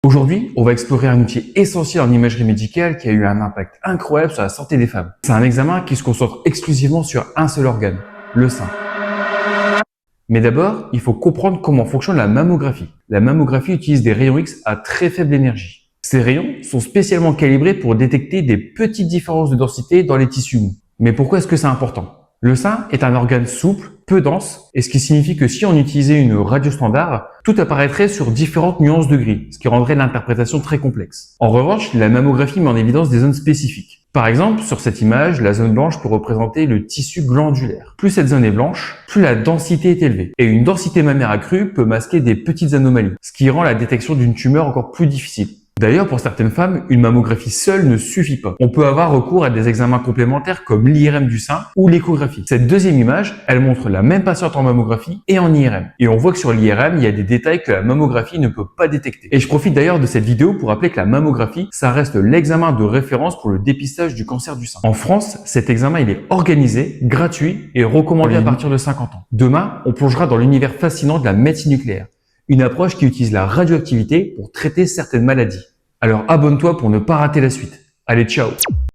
Aujourd'hui, on va explorer un outil essentiel en imagerie médicale qui a eu un impact incroyable sur la santé des femmes. C'est un examen qui se concentre exclusivement sur un seul organe, le sein. Mais d'abord, il faut comprendre comment fonctionne la mammographie. La mammographie utilise des rayons X à très faible énergie. Ces rayons sont spécialement calibrés pour détecter des petites différences de densité dans les tissus mous. Mais pourquoi est-ce que c'est important? Le sein est un organe souple, peu dense, et ce qui signifie que si on utilisait une radio standard, tout apparaîtrait sur différentes nuances de gris, ce qui rendrait l'interprétation très complexe. En revanche, la mammographie met en évidence des zones spécifiques. Par exemple, sur cette image, la zone blanche peut représenter le tissu glandulaire. Plus cette zone est blanche, plus la densité est élevée. Et une densité mammaire accrue peut masquer des petites anomalies, ce qui rend la détection d'une tumeur encore plus difficile. D'ailleurs, pour certaines femmes, une mammographie seule ne suffit pas. On peut avoir recours à des examens complémentaires comme l'IRM du sein ou l'échographie. Cette deuxième image, elle montre la même patiente en mammographie et en IRM. Et on voit que sur l'IRM, il y a des détails que la mammographie ne peut pas détecter. Et je profite d'ailleurs de cette vidéo pour rappeler que la mammographie, ça reste l'examen de référence pour le dépistage du cancer du sein. En France, cet examen, il est organisé, gratuit et recommandé à partir de 50 ans. Demain, on plongera dans l'univers fascinant de la médecine nucléaire. Une approche qui utilise la radioactivité pour traiter certaines maladies. Alors abonne-toi pour ne pas rater la suite. Allez, ciao!